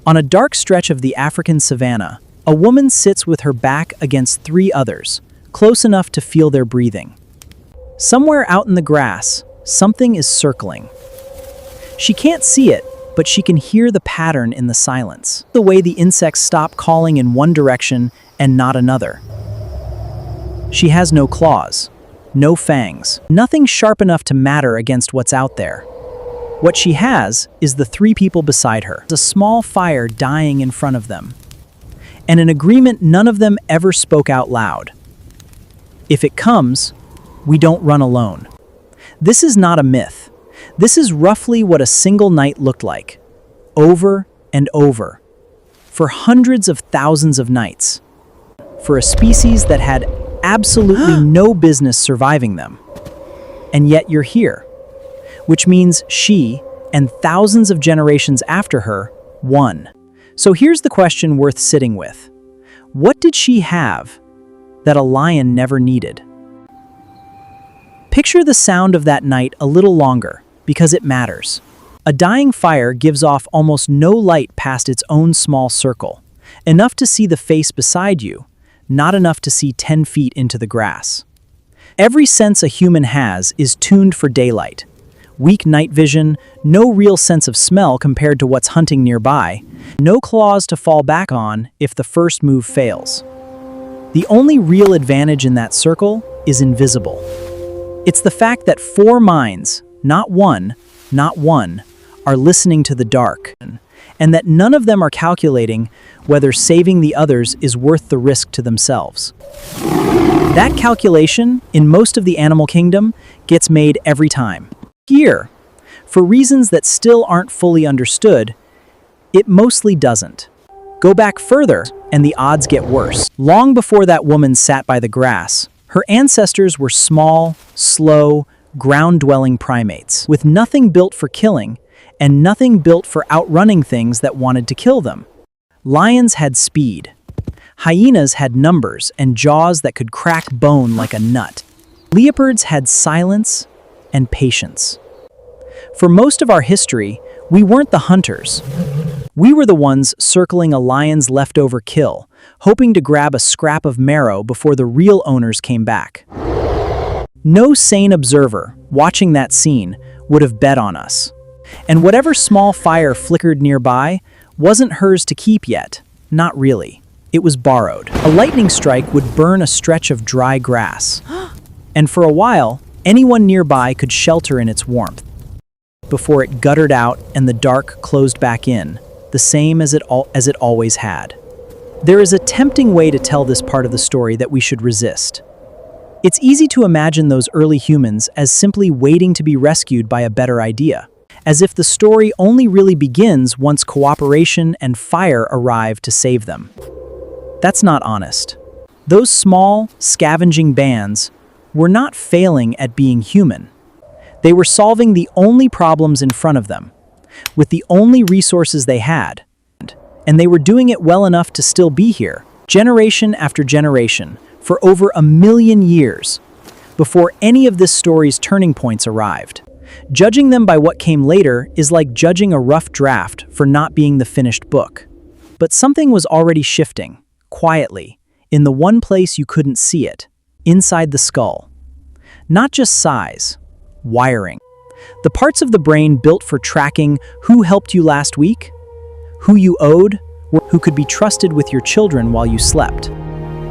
On a dark stretch of the African savanna, a woman sits with her back against three others, close enough to feel their breathing. Somewhere out in the grass, something is circling. She can't see it, but she can hear the pattern in the silence. The way the insects stop calling in one direction and not another. She has no claws, no fangs, nothing sharp enough to matter against what's out there. What she has is the three people beside her, a small fire dying in front of them, and an agreement none of them ever spoke out loud. If it comes, we don't run alone. This is not a myth. This is roughly what a single night looked like, over and over, for hundreds of thousands of nights, for a species that had absolutely no business surviving them. And yet you're here, which means she, and thousands of generations after her, won. So here's the question worth sitting with. What did she have that a lion never needed? Picture the sound of that night a little longer, because it matters. A dying fire gives off almost no light past its own small circle, enough to see the face beside you, not enough to see 10 feet into the grass. Every sense a human has is tuned for daylight. Weak night vision, no real sense of smell compared to what's hunting nearby, no claws to fall back on if the first move fails. The only real advantage in that circle is invisible. It's the fact that four minds, not one, are listening to the dark, and that none of them are calculating whether saving the others is worth the risk to themselves. That calculation, in most of the animal kingdom, gets made every time. Here, for reasons that still aren't fully understood, it mostly doesn't. Go back further, and the odds get worse. Long before that woman sat by the grass, her ancestors were small, slow, ground-dwelling primates, with nothing built for killing, and nothing built for outrunning things that wanted to kill them. Lions had speed. Hyenas had numbers and jaws that could crack bone like a nut. Leopards had silence and patience. For most of our history, we weren't the hunters. We were the ones circling a lion's leftover kill, hoping to grab a scrap of marrow before the real owners came back. No sane observer, watching that scene, would have bet on us. And whatever small fire flickered nearby wasn't hers to keep yet. Not really. It was borrowed. A lightning strike would burn a stretch of dry grass. And for a while, anyone nearby could shelter in its warmth, before it guttered out and the dark closed back in, the same as it always had. There is a tempting way to tell this part of the story that we should resist. It's easy to imagine those early humans as simply waiting to be rescued by a better idea, as if the story only really begins once cooperation and fire arrive to save them. That's not honest. Those small, scavenging bands were not failing at being human. They were solving the only problems in front of them, with the only resources they had, and they were doing it well enough to still be here, generation after generation, for over 1 million years, before any of this story's turning points arrived. Judging them by what came later is like judging a rough draft for not being the finished book. But something was already shifting, quietly, in the one place you couldn't see it, inside the skull. Not just size, wiring. The parts of the brain built for tracking who helped you last week, who you owed, or who could be trusted with your children while you slept.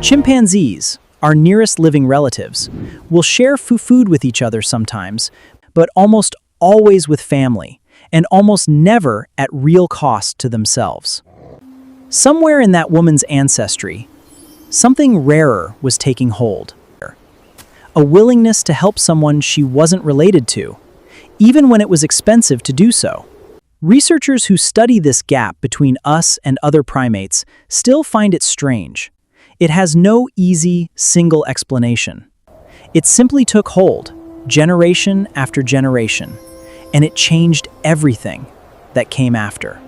Chimpanzees, our nearest living relatives, will share food with each other sometimes, but almost always with family, and almost never at real cost to themselves. Somewhere in that woman's ancestry, something rarer was taking hold. A willingness to help someone she wasn't related to, even when it was expensive to do so. Researchers who study this gap between us and other primates still find it strange. It has no easy, single explanation. It simply took hold, generation after generation, and it changed everything that came after.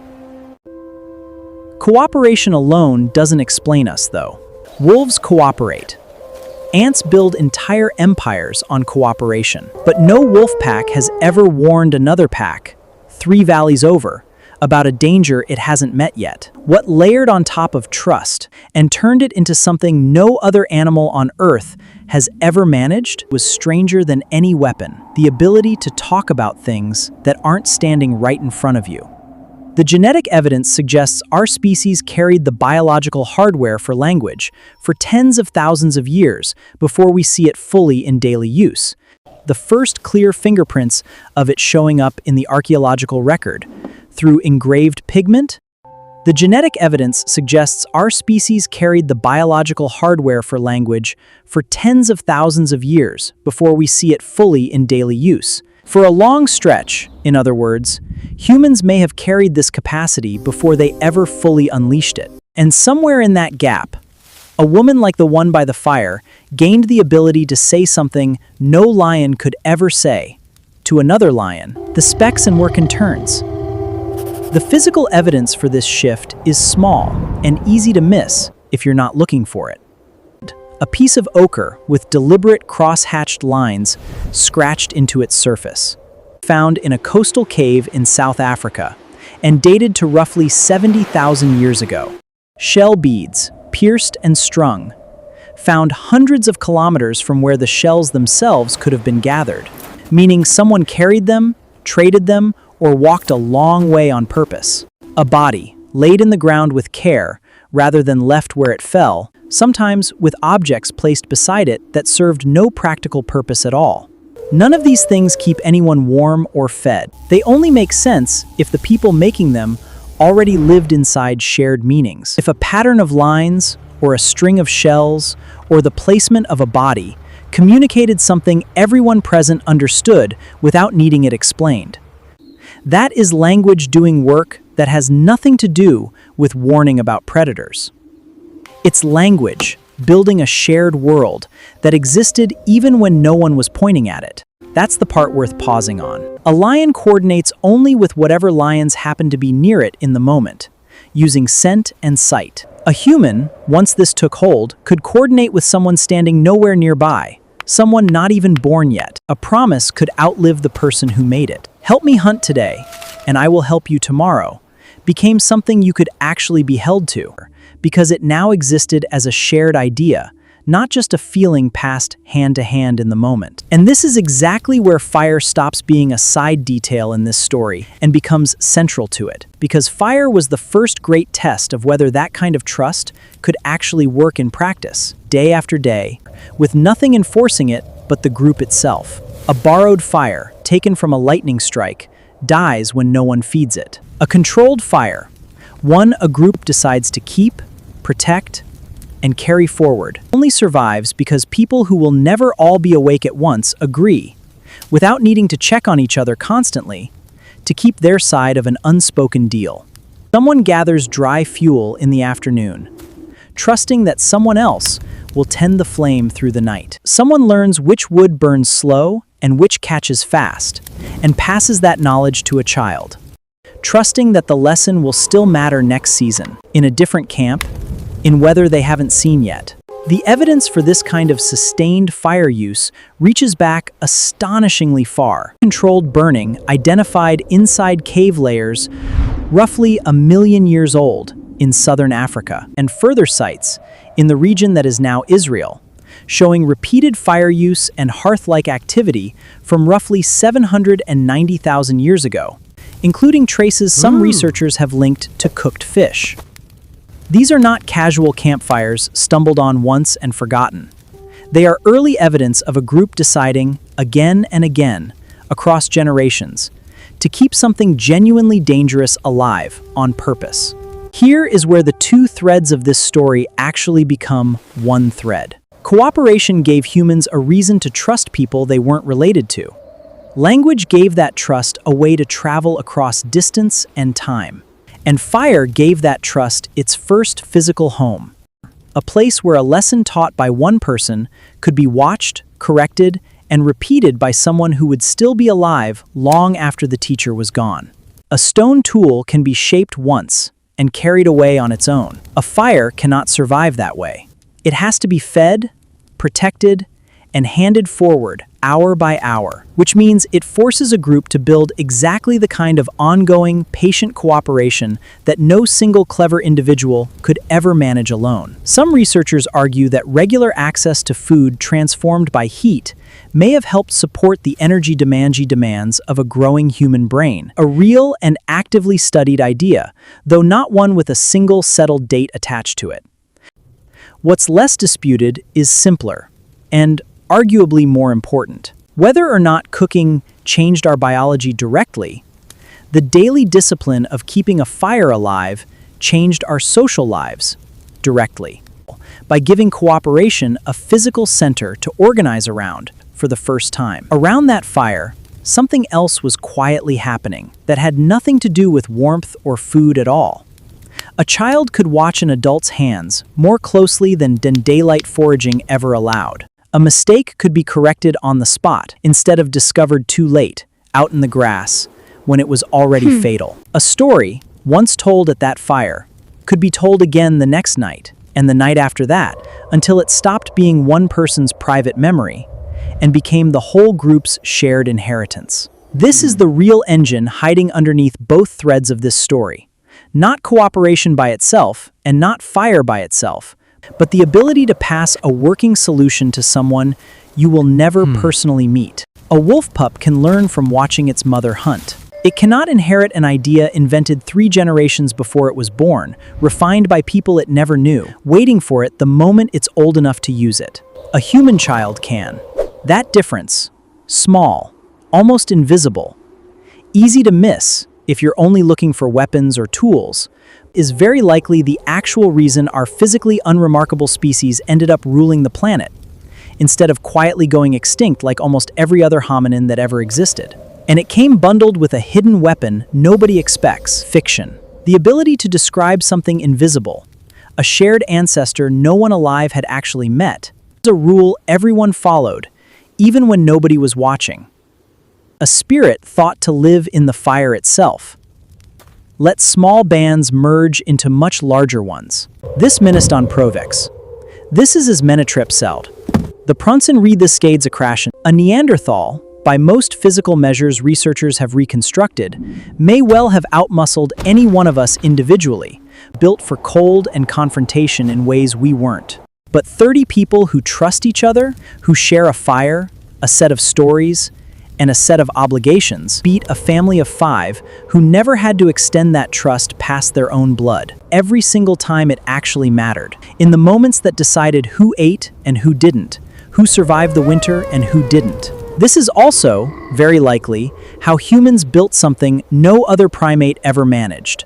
Cooperation alone doesn't explain us, though. Wolves cooperate. Ants build entire empires on cooperation. But no wolf pack has ever warned another pack, 3 valleys over, about a danger it hasn't met yet. What layered on top of trust and turned it into something no other animal on Earth has ever managed was stranger than any weapon: the ability to talk about things that aren't standing right in front of you. The genetic evidence suggests our species carried the biological hardware for language for tens of thousands of years before we see it fully in daily use. The first clear fingerprints of it showing up in the archaeological record through engraved pigment. The genetic evidence suggests our species carried the biological hardware for language for tens of thousands of years before we see it fully in daily use. For a long stretch, in other words, humans may have carried this capacity before they ever fully unleashed it. And somewhere in that gap, a woman like the one by the fire gained the ability to say something no lion could ever say to another lion: the specks and work in turns. The physical evidence for this shift is small and easy to miss if you're not looking for it. A piece of ochre with deliberate cross-hatched lines scratched into its surface, found in a coastal cave in South Africa and dated to roughly 70,000 years ago. Shell beads, pierced and strung, found hundreds of kilometers from where the shells themselves could have been gathered, meaning someone carried them, traded them, or walked a long way on purpose. A body, laid in the ground with care, rather than left where it fell, sometimes with objects placed beside it that served no practical purpose at all. None of these things keep anyone warm or fed. They only make sense if the people making them already lived inside shared meanings. If a pattern of lines, or a string of shells, or the placement of a body communicated something everyone present understood without needing it explained. That is language doing work that has nothing to do with warning about predators. It's language building a shared world that existed even when no one was pointing at it. That's the part worth pausing on. A lion coordinates only with whatever lions happen to be near it in the moment, using scent and sight. A human, once this took hold, could coordinate with someone standing nowhere nearby, someone not even born yet. A promise could outlive the person who made it. "Help me hunt today, and I will help you tomorrow," became something you could actually be held to, because it now existed as a shared idea, not just a feeling passed hand to hand in the moment. And this is exactly where fire stops being a side detail in this story and becomes central to it, because fire was the first great test of whether that kind of trust could actually work in practice, day after day, with nothing enforcing it but the group itself. A borrowed fire, taken from a lightning strike, dies when no one feeds it. A controlled fire, one a group decides to keep, protect, and carry forward, only survives because people who will never all be awake at once agree, without needing to check on each other constantly, to keep their side of an unspoken deal. Someone gathers dry fuel in the afternoon, trusting that someone else will tend the flame through the night. Someone learns which wood burns slow and which catches fast, and passes that knowledge to a child, trusting that the lesson will still matter next season, in a different camp, in weather they haven't seen yet. The evidence for this kind of sustained fire use reaches back astonishingly far. Controlled burning identified inside cave layers roughly 1 million years old in southern Africa, and further sites in the region that is now Israel, showing repeated fire use and hearth-like activity from roughly 790,000 years ago, including traces some researchers have linked to cooked fish. These are not casual campfires stumbled on once and forgotten. They are early evidence of a group deciding, again and again, across generations, to keep something genuinely dangerous alive on purpose. Here is where the two threads of this story actually become one thread. Cooperation gave humans a reason to trust people they weren't related to. Language gave that trust a way to travel across distance and time. And fire gave that trust its first physical home, a place where a lesson taught by one person could be watched, corrected, and repeated by someone who would still be alive long after the teacher was gone. A stone tool can be shaped once and carried away on its own. A fire cannot survive that way. It has to be fed, protected, and handed forward hour by hour, which means it forces a group to build exactly the kind of ongoing, patient cooperation that no single clever individual could ever manage alone. Some researchers argue that regular access to food transformed by heat may have helped support the energy demands of a growing human brain, a real and actively studied idea, though not one with a single settled date attached to it. What's less disputed is simpler, and arguably more important. Whether or not cooking changed our biology directly, the daily discipline of keeping a fire alive changed our social lives directly, by giving cooperation a physical center to organize around for the first time. Around that fire, something else was quietly happening that had nothing to do with warmth or food at all. A child could watch an adult's hands more closely than daylight foraging ever allowed. A mistake could be corrected on the spot instead of discovered too late, out in the grass, when it was already fatal. A story, once told at that fire, could be told again the next night, and the night after that, until it stopped being one person's private memory and became the whole group's shared inheritance. This is the real engine hiding underneath both threads of this story. Not cooperation by itself, and not fire by itself, but the ability to pass a working solution to someone you will never personally meet. A wolf pup can learn from watching its mother hunt. It cannot inherit an idea invented 3 generations before it was born, refined by people it never knew, waiting for it the moment it's old enough to use it. A human child can. That difference, small, almost invisible, easy to miss if you're only looking for weapons or tools, is very likely the actual reason our physically unremarkable species ended up ruling the planet, instead of quietly going extinct like almost every other hominin that ever existed. And it came bundled with a hidden weapon nobody expects: fiction. The ability to describe something invisible, a shared ancestor no one alive had actually met, was a rule everyone followed, even when nobody was watching. A spirit thought to live in the fire itself. Let small bands merge into much larger ones. This minist on Provex. This is as Menetrip seld. The Prunsen read the Skades Akrashen. A Neanderthal, by most physical measures researchers have reconstructed, may well have outmuscled any one of us individually, built for cold and confrontation in ways we weren't. But 30 people who trust each other, who share a fire, a set of stories, and a set of obligations, beat a family of 5 who never had to extend that trust past their own blood, every single time it actually mattered. In the moments that decided who ate and who didn't, who survived the winter and who didn't. This is also, very likely, how humans built something no other primate ever managed.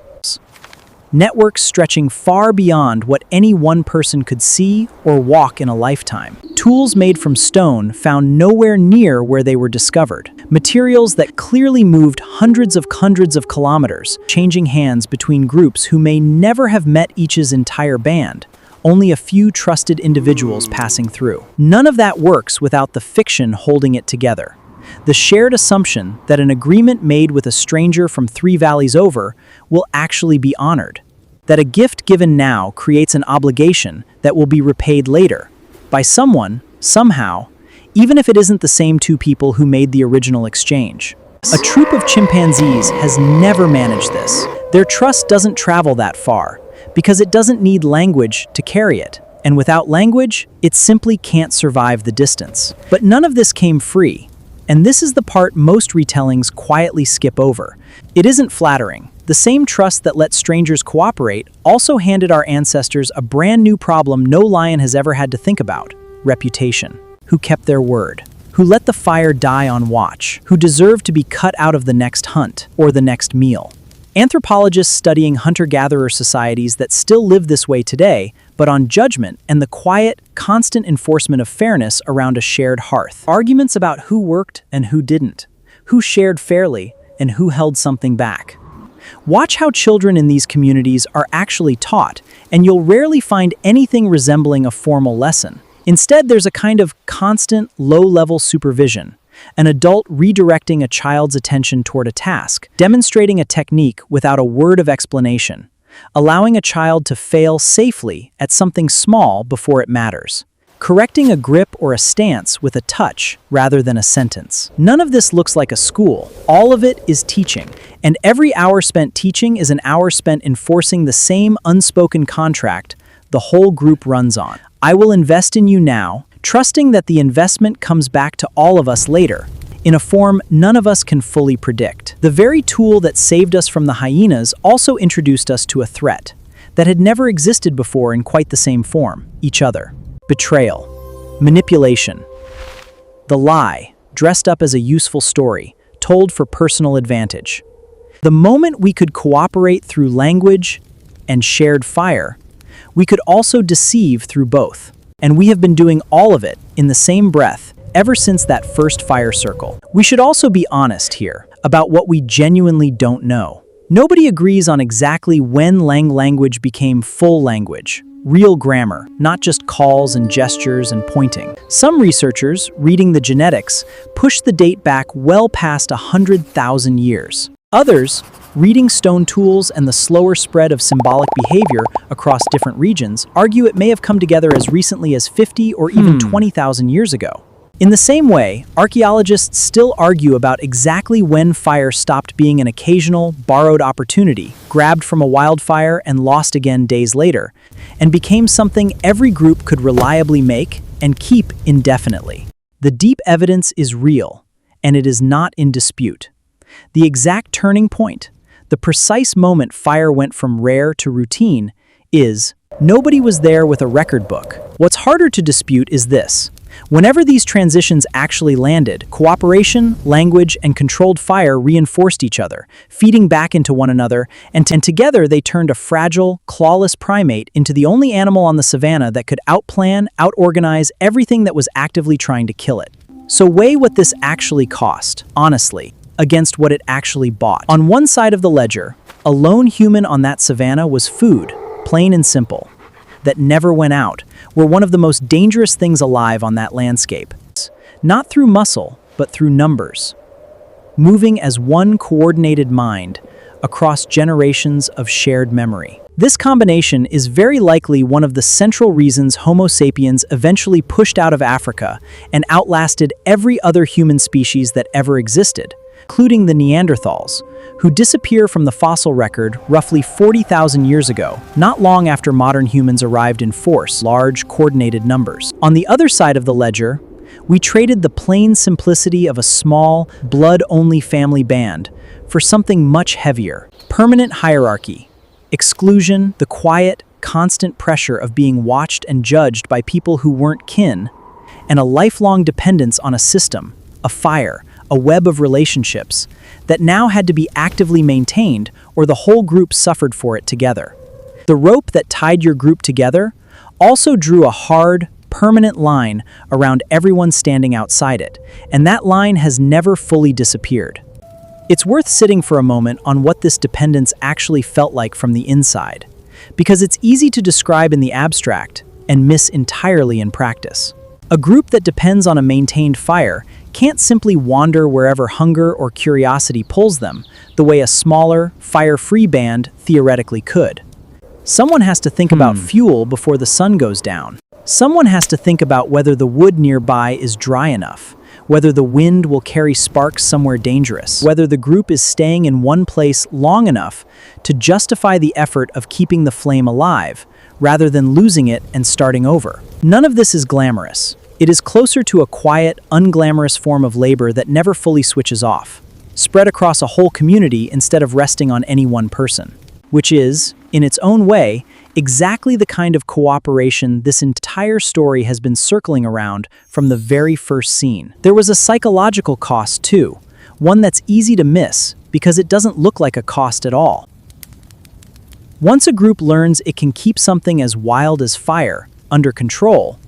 Networks stretching far beyond what any one person could see or walk in a lifetime. Tools made from stone found nowhere near where they were discovered. Materials that clearly moved hundreds of kilometers, changing hands between groups who may never have met each's entire band, only a few trusted individuals passing through. None of that works without the fiction holding it together. The shared assumption that an agreement made with a stranger from 3 valleys over will actually be honored. That a gift given now creates an obligation that will be repaid later, by someone, somehow, even if it isn't the same 2 people who made the original exchange. A troop of chimpanzees has never managed this. Their trust doesn't travel that far, because it doesn't need language to carry it. And without language, it simply can't survive the distance. But none of this came free. And this is the part most retellings quietly skip over. It isn't flattering. The same trust that let strangers cooperate also handed our ancestors a brand new problem no lion has ever had to think about: reputation. Who kept their word? Who let the fire die on watch? Who deserved to be cut out of the next hunt or the next meal? Anthropologists studying hunter-gatherer societies that still live this way today, but on judgment and the quiet, constant enforcement of fairness around a shared hearth. Arguments about who worked and who didn't, who shared fairly and who held something back. Watch how children in these communities are actually taught, and you'll rarely find anything resembling a formal lesson. Instead, there's a kind of constant, low-level supervision. An adult redirecting a child's attention toward a task, demonstrating a technique without a word of explanation, allowing a child to fail safely at something small before it matters. correcting a grip or a stance with a touch rather than a sentence. None of this looks like a school. All of it is teaching, and every hour spent teaching is an hour spent enforcing the same unspoken contract the whole group runs on. I will invest in you now, trusting that the investment comes back to all of us later, in a form none of us can fully predict. The very tool that saved us from the hyenas also introduced us to a threat that had never existed before in quite the same form: each other. Betrayal, manipulation, the lie, dressed up as a useful story, told for personal advantage. The moment we could cooperate through language and shared fire, we could also deceive through both. And we have been doing all of it in the same breath ever since that first fire circle. We should also be honest here about what we genuinely don't know. Nobody agrees on exactly when language became full language, real grammar, not just calls and gestures and pointing. Some researchers, reading the genetics, push the date back well past 100,000 years. Others, reading stone tools and the slower spread of symbolic behavior across different regions, argue it may have come together as recently as 50 or even 20,000 years ago. In the same way, archaeologists still argue about exactly when fire stopped being an occasional, borrowed opportunity, grabbed from a wildfire and lost again days later, and became something every group could reliably make and keep indefinitely. The deep evidence is real, and it is not in dispute. The exact turning point, the precise moment fire went from rare to routine, is nobody was there with a record book. What's harder to dispute is this: whenever these transitions actually landed, cooperation, language, and controlled fire reinforced each other, feeding back into one another, and together they turned a fragile, clawless primate into the only animal on the savanna that could outplan, outorganize everything that was actively trying to kill it. So weigh what this actually cost, honestly, against what it actually bought. On one side of the ledger, a lone human on that savanna was food, plain and simple, that never went out, were one of the most dangerous things alive on that landscape. Not through muscle, but through numbers. Moving as one coordinated mind across generations of shared memory. This combination is very likely one of the central reasons Homo sapiens eventually pushed out of Africa and outlasted every other human species that ever existed, including the Neanderthals, who disappear from the fossil record roughly 40,000 years ago, not long after modern humans arrived in force, large, coordinated numbers. On the other side of the ledger, we traded the plain simplicity of a small, blood-only family band for something much heavier: permanent hierarchy, exclusion, the quiet, constant pressure of being watched and judged by people who weren't kin, and a lifelong dependence on a system, a fire, a web of relationships that now had to be actively maintained, or the whole group suffered for it together. The rope that tied your group together also drew a hard, permanent line around everyone standing outside it, and that line has never fully disappeared. It's worth sitting for a moment on what this dependence actually felt like from the inside, because it's easy to describe in the abstract and miss entirely in practice. A group that depends on a maintained fire can't simply wander wherever hunger or curiosity pulls them, the way a smaller, fire-free band theoretically could. Someone has to think about fuel before the sun goes down. Someone has to think about whether the wood nearby is dry enough, whether the wind will carry sparks somewhere dangerous, whether the group is staying in one place long enough to justify the effort of keeping the flame alive, rather than losing it and starting over. None of this is glamorous. It is closer to a quiet, unglamorous form of labor that never fully switches off, spread across a whole community instead of resting on any one person, which is, in its own way, exactly the kind of cooperation this entire story has been circling around from the very first scene. There was a psychological cost too, one that's easy to miss because it doesn't look like a cost at all. Once a group learns it can keep something as wild as fire under control,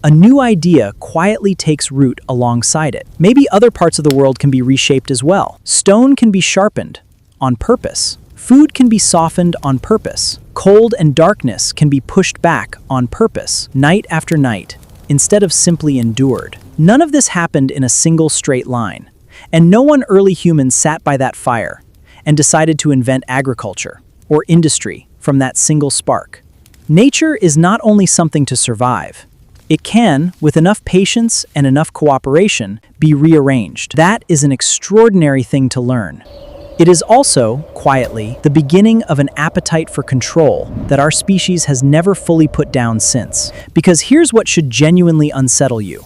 a new idea quietly takes root alongside it. Maybe other parts of the world can be reshaped as well. Stone can be sharpened on purpose. Food can be softened on purpose. Cold and darkness can be pushed back on purpose, night after night, instead of simply endured. None of this happened in a single straight line, and no one early human sat by that fire and decided to invent agriculture or industry from that single spark. Nature is not only something to survive, It can, with enough patience and enough cooperation, be rearranged. That is an extraordinary thing to learn. It is also, quietly, the beginning of an appetite for control that our species has never fully put down since. Because here's what should genuinely unsettle you.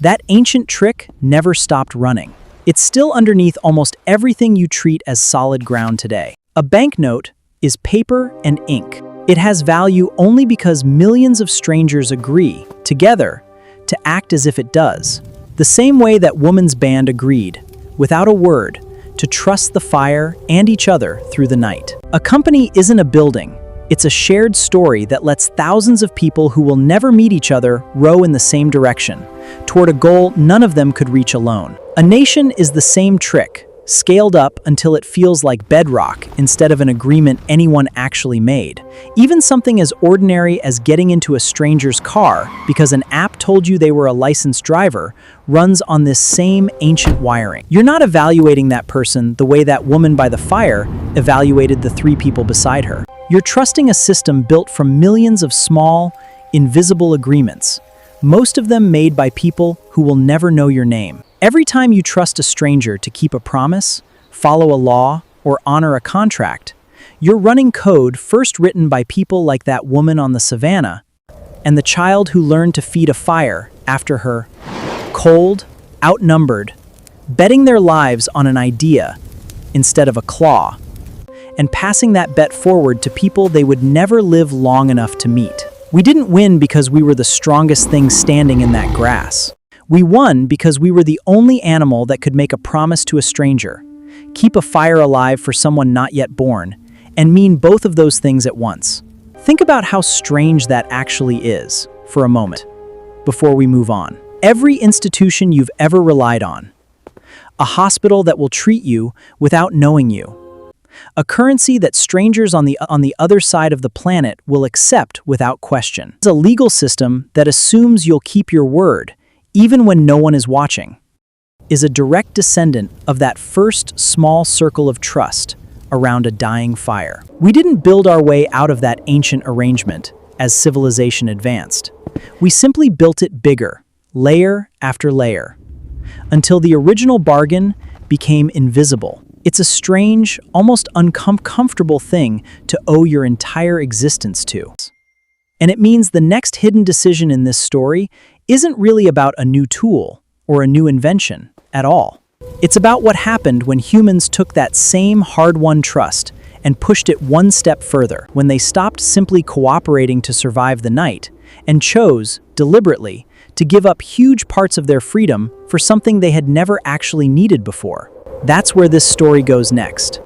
That ancient trick never stopped running. It's still underneath almost everything you treat as solid ground today. A banknote is paper and ink. It has value only because millions of strangers agree, together, to act as if it does. The same way that woman's band agreed, without a word, to trust the fire and each other through the night. A company isn't a building. It's a shared story that lets thousands of people who will never meet each other row in the same direction, toward a goal none of them could reach alone. A nation is the same trick, scaled up until it feels like bedrock instead of an agreement anyone actually made. Even something as ordinary as getting into a stranger's car because an app told you they were a licensed driver runs on this same ancient wiring. You're not evaluating that person the way that woman by the fire evaluated the 3 people beside her. You're trusting a system built from millions of small, invisible agreements, most of them made by people who will never know your name. Every time you trust a stranger to keep a promise, follow a law, or honor a contract, you're running code first written by people like that woman on the savanna and the child who learned to feed a fire after her, cold, outnumbered, betting their lives on an idea instead of a claw, and passing that bet forward to people they would never live long enough to meet. We didn't win because we were the strongest thing standing in that grass. We won because we were the only animal that could make a promise to a stranger, keep a fire alive for someone not yet born, and mean both of those things at once. Think about how strange that actually is, for a moment, before we move on. Every institution you've ever relied on. A hospital that will treat you without knowing you. A currency that strangers on the other side of the planet will accept without question. It's a legal system that assumes you'll keep your word, even when no one is watching, is a direct descendant of that first small circle of trust around a dying fire. We didn't build our way out of that ancient arrangement as civilization advanced. We simply built it bigger, layer after layer, until the original bargain became invisible. It's a strange, almost uncomfortable thing to owe your entire existence to. And it means the next hidden decision in this story isn't really about a new tool or a new invention at all. It's about what happened when humans took that same hard-won trust and pushed it one step further, when they stopped simply cooperating to survive the night and chose, deliberately, to give up huge parts of their freedom for something they had never actually needed before. That's where this story goes next.